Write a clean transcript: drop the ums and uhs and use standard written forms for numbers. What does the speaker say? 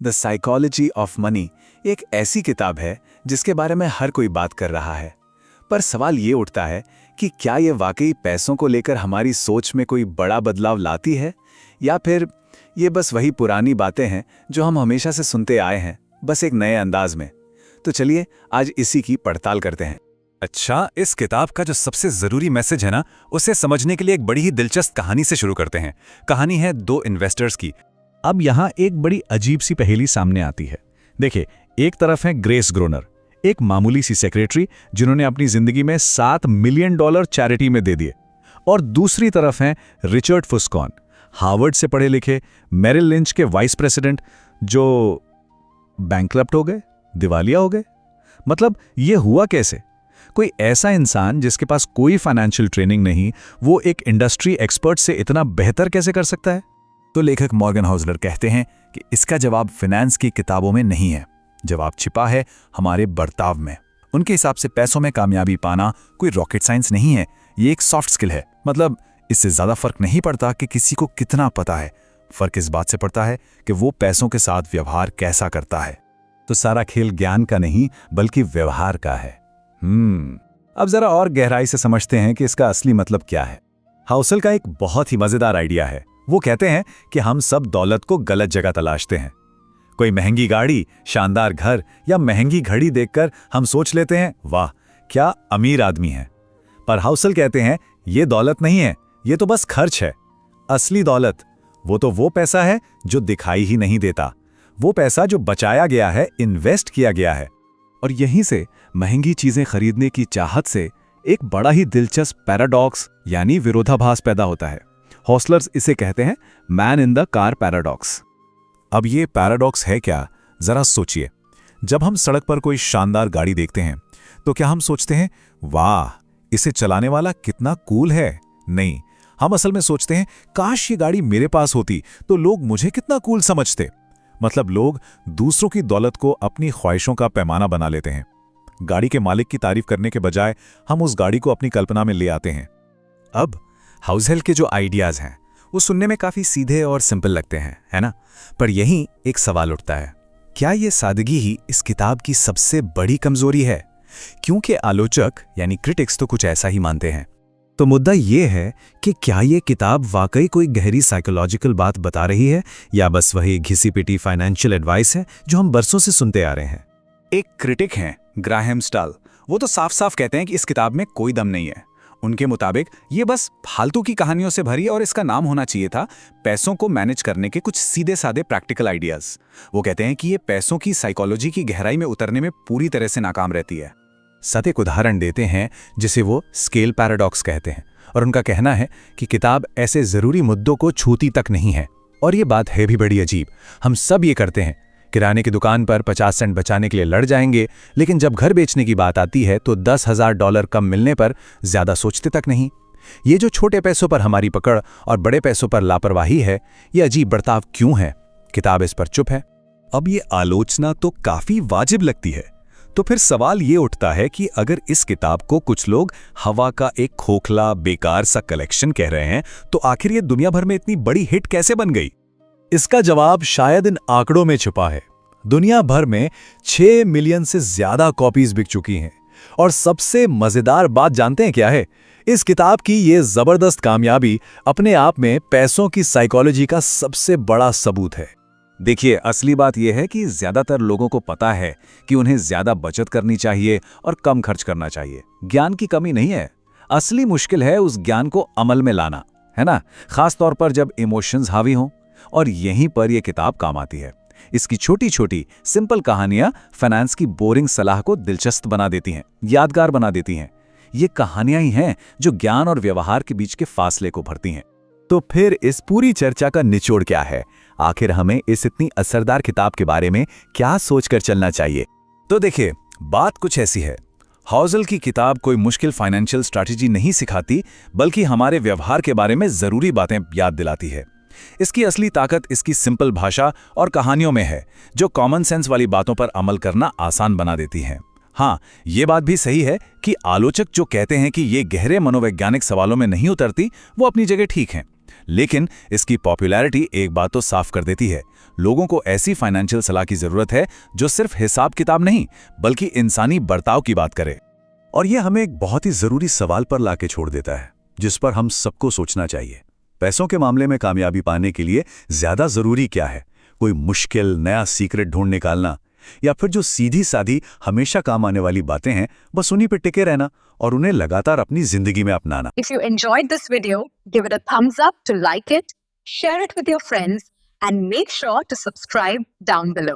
The psychology of money एक ऐसी किताब है जिसके बारे में हर कोई बात कर रहा है। पर सवाल ये उठता है कि क्या ये वाकई पैसों को लेकर हमारी सोच में कोई बड़ा बदलाव लाती है, या फिर ये बस वही पुरानी बातें हैं जो हम हमेशा से सुनते आए हैं, बस एक नए अंदाज में। तो चलिए आज इसी की पड़ताल करते हैं। अच्छा, इस किताब का जो सबसे जरूरी मैसेज है ना, उसे समझने के लिए एक बड़ी ही दिलचस्प कहानी से शुरू करते हैं। कहानी है दो इन्वेस्टर्स की। अब यहाँ एक बड़ी अजीब सी पहेली सामने आती है। देखिए, एक तरफ है ग्रेस ग्रोनर, एक मामूली सी सेक्रेटरी जिन्होंने अपनी जिंदगी में $7 मिलियन चैरिटी में दे दिए, और दूसरी तरफ हैं रिचर्ड फुस्कॉन, हार्वर्ड से पढ़े लिखे मेरिल लिंच के वाइस प्रेसिडेंट, जो बैंकरप्ट हो गए, दिवालिया हो गए। मतलब ये हुआ कैसे? कोई ऐसा इंसान जिसके पास कोई फाइनेंशियल ट्रेनिंग नहीं, वो एक इंडस्ट्री एक्सपर्ट से इतना बेहतर कैसे कर सकता है? तो लेखक मॉर्गन हाउसलर कहते हैं कि इसका जवाब फाइनेंस की किताबों में नहीं है, जवाब छिपा है हमारे बर्ताव में। उनके हिसाब से पैसों में कामयाबी पाना कोई रॉकेट साइंस नहीं है, ये एक सॉफ्ट स्किल है। मतलब इससे ज्यादा फर्क नहीं पड़ता कि किसी को कितना पता है, फर्क इस बात से पड़ता है कि वो पैसों के साथ व्यवहार कैसा करता है। तो सारा खेल ज्ञान का नहीं बल्कि व्यवहार का है। अब जरा और गहराई से समझते हैं कि इसका असली मतलब क्या है। हाउसल का एक बहुत ही मजेदार आइडिया है। वो कहते हैं कि हम सब दौलत को गलत जगह तलाशते हैं। कोई महंगी गाड़ी, शानदार घर या महंगी घड़ी देखकर हम सोच लेते हैं, वाह क्या अमीर आदमी है। पर हाउसल कहते हैं ये दौलत नहीं है, ये तो बस खर्च है। असली दौलत वो पैसा है जो दिखाई ही नहीं देता, वो पैसा जो बचाया गया है, इन्वेस्ट किया गया है। और यहीं से महंगी चीजें खरीदने की चाहत से एक बड़ा ही दिलचस्प पैराडॉक्स यानी विरोधाभास पैदा होता है। हॉस्लर्स इसे कहते हैं man in the car paradox. अब ये पैराडॉक्स है क्या, जरा सोचिए। जब हम सड़क पर कोई शानदार गाड़ी देखते हैं तो क्या हम सोचते हैं वाह इसे चलाने वाला कितना कूल है? नहीं, हम असल में सोचते हैं काश ये गाड़ी मेरे पास होती तो लोग मुझे कितना कूल समझते। मतलब लोग दूसरों की दौलत को अपनी ख्वाहिशों का पैमाना बना लेते हैं। गाड़ी के मालिक की तारीफ करने के बजाय हम उस गाड़ी को अपनी कल्पना में ले आते हैं। अब हाउसल के जो आइडियाज हैं वो सुनने में काफी सीधे और सिंपल लगते हैं, है ना? पर यहीं एक सवाल उठता है, क्या ये सादगी ही इस किताब की सबसे बड़ी कमजोरी है? क्योंकि आलोचक यानी क्रिटिक्स तो कुछ ऐसा ही मानते हैं। तो मुद्दा ये है कि क्या ये किताब वाकई कोई गहरी साइकोलॉजिकल बात बता रही है, या बस वही घिसी पिटी फाइनेंशियल एडवाइस है जो हम बरसों से सुनते आ रहे हैं। एक क्रिटिक हैं ग्राहम स्टाल, वो तो साफ साफ कहते हैं कि इस किताब में कोई दम नहीं है। उनके मुताबिक ये बस फालतू की कहानियों से भरी, और इसका नाम होना चाहिए था पैसों को मैनेज करने के कुछ सीधे साधे प्रैक्टिकल आइडियाज। वो कहते हैं कि ये पैसों की साइकोलॉजी की गहराई में उतरने में पूरी तरह से नाकाम रहती है। साथ एक उदाहरण देते हैं जिसे वो स्केल पैराडॉक्स कहते हैं, और उनका कहना है कि किताब ऐसे जरूरी मुद्दों को छूती तक नहीं है। और ये बात है भी बड़ी अजीब। हम सब ये करते हैं, किराने की दुकान पर 50 सेंट बचाने के लिए लड़ जाएंगे, लेकिन जब घर बेचने की बात आती है तो $10,000 कम मिलने पर ज्यादा सोचते तक नहीं। ये जो छोटे पैसों पर हमारी पकड़ और बड़े पैसों पर लापरवाही है, ये अजीब बर्ताव क्यों है? किताब इस पर चुप है। अब ये आलोचना तो काफी वाजिब लगती है। तो फिर सवाल ये उठता है कि अगर इस किताब को कुछ लोग हवा का एक खोखला बेकार सा कलेक्शन कह रहे हैं, तो आखिर ये दुनिया भर में इतनी बड़ी हिट कैसे बन गई? इसका जवाब शायद इन आंकड़ों में छुपा है। दुनिया भर में 6 मिलियन से ज्यादा कॉपीज बिक चुकी हैं। और सबसे मजेदार बात जानते हैं क्या है? इस किताब की ये जबरदस्त कामयाबी अपने आप में पैसों की साइकोलॉजी का सबसे बड़ा सबूत है। देखिए, असली बात यह है कि ज्यादातर लोगों को पता है कि उन्हें ज्यादा बचत करनी चाहिए और कम खर्च करना चाहिए। ज्ञान की कमी नहीं है, असली मुश्किल है उस ज्ञान को अमल में लाना, है ना? खास तौर पर जब इमोशंस हावी हों। और यहीं पर यह किताब काम आती है। इसकी छोटी छोटी सिंपल कहानियां फाइनेंस की बोरिंग सलाह को दिलचस्प बना देती हैं, यादगार बना देती हैं। ये कहानियां ही हैं जो ज्ञान और व्यवहार के बीच के फासले को भरती हैं। तो फिर इस पूरी चर्चा का निचोड़ क्या है? आखिर हमें इस इतनी असरदार किताब के बारे में क्या सोचकर चलना चाहिए? तो देखिए, बात कुछ ऐसी है। हाउसल की किताब कोई मुश्किल फाइनेंशियल स्ट्रैटेजी नहीं सिखाती, बल्कि हमारे व्यवहार के बारे में जरूरी बातें याद दिलाती है। इसकी असली ताकत इसकी सिंपल भाषा और कहानियों में है, जो कॉमन सेंस वाली बातों पर अमल करना आसान बना देती हैं। हाँ, ये बात भी सही है कि आलोचक जो कहते हैं कि ये गहरे मनोवैज्ञानिक सवालों में नहीं उतरती, वो अपनी जगह ठीक हैं। लेकिन इसकी पॉपुलैरिटी एक बात तो साफ कर देती है, लोगों को ऐसी फाइनेंशियल सलाह की जरूरत है जो सिर्फ हिसाब किताब नहीं बल्कि इंसानी बर्ताव की बात करे। और यह हमें एक बहुत ही जरूरी सवाल पर लाके छोड़ देता है जिस पर हम सबको सोचना चाहिए। पैसों के मामले में कामयाबी पाने के लिए ज्यादा जरूरी क्या है? कोई मुश्किल नया सीक्रेट ढूंढ निकालना, या फिर जो सीधी सादी हमेशा काम आने वाली बातें हैं बस उन्हीं पे टिके रहना और उन्हें लगातार अपनी जिंदगी में अपनाना। If you enjoyed this video, give it a thumbs up to like it, share it with your friends, and make sure to subscribe down below.